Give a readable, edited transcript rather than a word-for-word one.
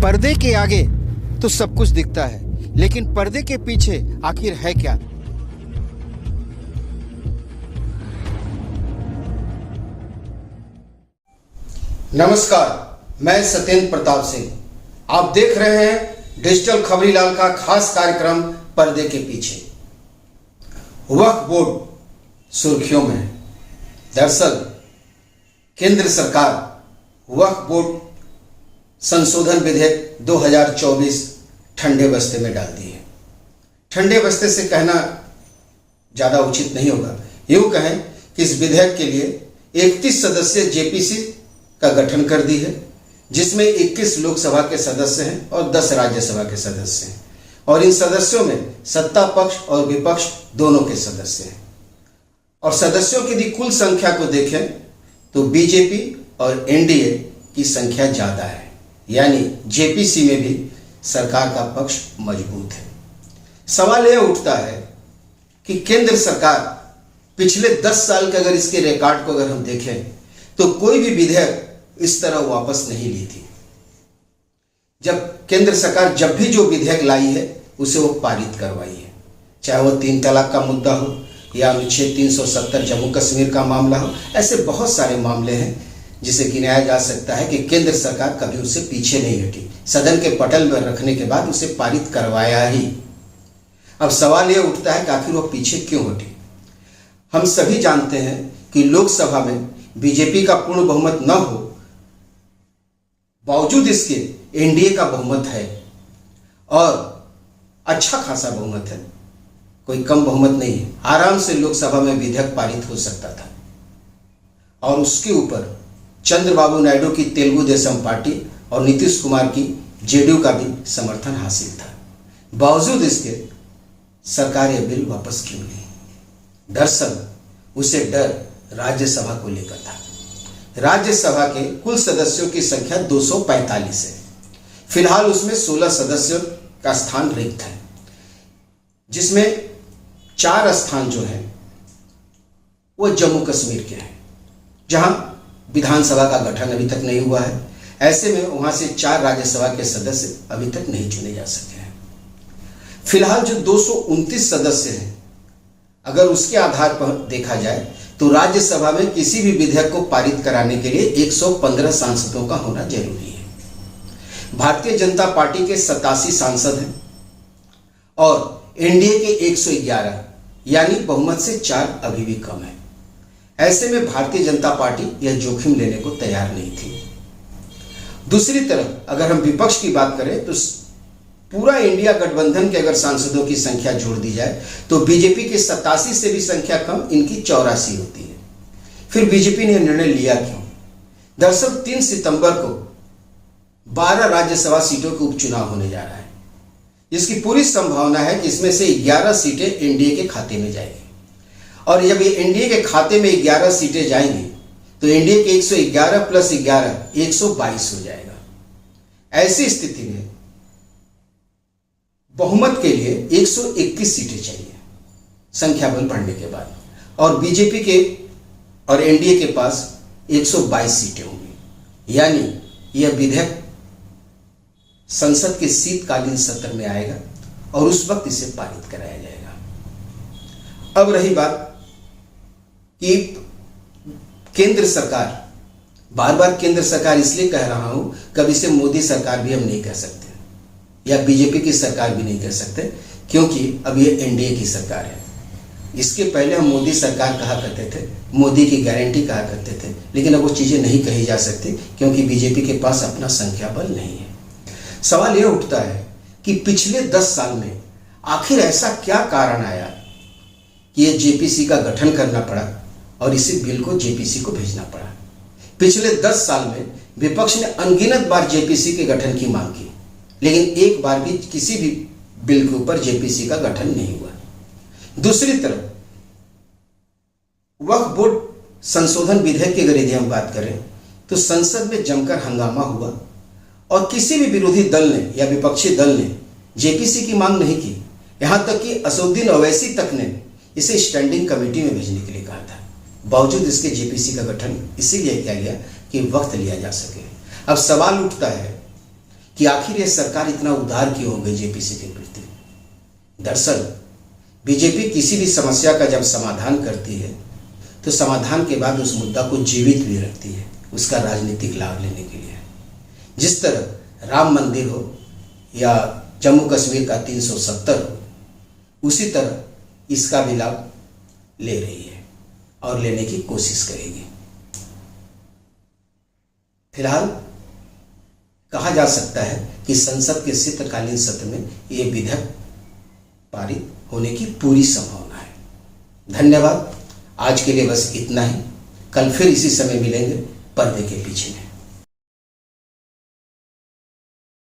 पर्दे के आगे तो सब कुछ दिखता है, लेकिन पर्दे के पीछे आखिर है क्या? नमस्कार, मैं सत्येंद्र प्रताप सिंह। आप देख रहे हैं डिजिटल खबरीलाल का खास कार्यक्रम पर्दे के पीछे। वक्फ बोर्ड सुर्खियों में है। दरअसल केंद्र सरकार वक्फ बोर्ड संशोधन विधेयक 2024 ठंडे बस्ते में डाल दी है। ठंडे बस्ते से कहना ज्यादा उचित नहीं होगा, यूं कहें कि इस विधेयक के लिए 31 सदस्यीय जेपीसी का गठन कर दी है, जिसमें 21 लोकसभा के सदस्य हैं और 10 राज्यसभा के सदस्य हैं, और इन सदस्यों में सत्ता पक्ष और विपक्ष दोनों के सदस्य हैं। और सदस्यों की यदि कुल संख्या को देखें तो बीजेपी और एनडीए की संख्या ज्यादा है, यानी जेपीसी में भी सरकार का पक्ष मजबूत है। सवाल यह उठता है कि केंद्र सरकार पिछले 10 साल के अगर इसके रिकॉर्ड को अगर हम देखें तो कोई भी विधेयक इस तरह वापस नहीं ली थी। जब केंद्र सरकार जब भी जो विधेयक लाई है उसे वो पारित करवाई है, चाहे वो 3 तलाक का मुद्दा हो या अनुच्छेद 370 जम्मू कश्मीर का मामला हो। ऐसे बहुत सारे मामले हैं जिसे गिनाया जा सकता है कि केंद्र सरकार कभी उससे पीछे नहीं हटी। सदन के पटल में रखने के बाद उसे पारित करवाया ही। अब सवाल यह उठता है कि आखिर वो पीछे क्यों हटी। हम सभी जानते हैं कि लोकसभा में बीजेपी का पूर्ण बहुमत न हो, बावजूद इसके एनडीए का बहुमत है और अच्छा खासा बहुमत है, कोई कम बहुमत नहीं है। आराम से लोकसभा में विधेयक पारित हो सकता था। और उसके ऊपर चंद्रबाबू नायडू की तेलुगु देशम पार्टी और नीतीश कुमार की जेडीयू का भी समर्थन हासिल था। बावजूद इसके सरकार यह बिल वापस क्यों ली? दरअसल उसे डर राज्यसभा को लेकर था। राज्यसभा के कुल सदस्यों की संख्या 245 है। फिलहाल उसमें 16 सदस्यों का स्थान रिक्त है, जिसमें 4 स्थान जो हैं वो जम्मू कश्मीर के हैं, जहां विधानसभा का गठन अभी तक नहीं हुआ है। ऐसे में वहां से 4 राज्यसभा के सदस्य अभी तक नहीं चुने जा सके हैं। फिलहाल जो 229 सदस्य हैं, अगर उसके आधार पर देखा जाए तो राज्यसभा में किसी भी विधेयक को पारित कराने के लिए 115 सांसदों का होना जरूरी है। भारतीय जनता पार्टी के 87 सांसद हैं और एनडीए के 111, यानी बहुमत से 4 अभी भी कम है। ऐसे में भारतीय जनता पार्टी यह जोखिम लेने को तैयार नहीं थी। दूसरी तरफ अगर हम विपक्ष की बात करें तो पूरा इंडिया गठबंधन के अगर सांसदों की संख्या जोड़ दी जाए तो बीजेपी की 87 से भी संख्या कम, इनकी 84 होती है। फिर बीजेपी ने निर्णय लिया क्यों? दरअसल 3 सितंबर को 12 राज्यसभा सीटों के उपचुनाव होने जा रहा है। इसकी पूरी संभावना है कि इसमें से 11 सीटें एनडीए के खाते में जाएंगी, और जब ये एनडीए के खाते में 11 सीटें जाएंगी तो एनडीए के 111 प्लस 11 122 हो जाएगा। ऐसी स्थिति में बहुमत के लिए 121 सीटें चाहिए संख्या बल बढ़ने के बाद, और बीजेपी के और एनडीए के पास 122 सीटें होंगी। यानी यह विधेयक संसद के शीतकालीन सत्र में आएगा और उस वक्त इसे पारित कराया जाएगा। अब रही बात कि केंद्र सरकार, बार बार केंद्र सरकार इसलिए कह रहा हूं, कभी से मोदी सरकार भी हम नहीं कह सकते या बीजेपी की सरकार भी नहीं कह सकते, क्योंकि अब ये एनडीए की सरकार है। इसके पहले हम मोदी सरकार कहा करते थे, मोदी की गारंटी कहा करते थे, लेकिन अब वो चीजें नहीं कही जा सकती क्योंकि बीजेपी के पास अपना संख्या बल नहीं है। सवाल यह उठता है कि पिछले 10 साल में आखिर ऐसा क्या कारण आया कि ये जेपीसी का गठन करना पड़ा और इसी बिल को जेपीसी को भेजना पड़ा। पिछले 10 साल में विपक्ष ने अनगिनत बार जेपीसी के गठन की मांग की, लेकिन एक बार भी किसी भी बिल के ऊपर जेपीसी का गठन नहीं हुआ। दूसरी तरफ वक्फ बोर्ड संशोधन विधेयक की अगर यदि हम बात करें तो संसद में जमकर हंगामा हुआ और किसी भी विरोधी दल ने या विपक्षी दल ने जेपीसी की मांग नहीं की। यहां तक कि असदुद्दीन ओवैसी तक ने इसे स्टैंडिंग कमेटी में भेजने के लिए कहा था। बावजूद इसके जेपीसी का गठन इसीलिए किया गया कि वक्त लिया जा सके। अब सवाल उठता है कि आखिर ये सरकार इतना उदार क्यों हो गई जेपीसी के प्रति। दरअसल बीजेपी किसी भी समस्या का जब समाधान करती है तो समाधान के बाद उस मुद्दा को जीवित भी रखती है, उसका राजनीतिक लाभ लेने के लिए। जिस तरह राम मंदिर हो या जम्मू कश्मीर का 370 हो, उसी तरह इसका भी लाभ ले रही है और लेने की कोशिश करेगी। फिलहाल कहा जा सकता है कि संसद के शीतकालीन सत्र में यह विधेयक पारित होने की पूरी संभावना है। धन्यवाद। आज के लिए बस इतना ही। कल फिर इसी समय मिलेंगे पर्दे के पीछे में।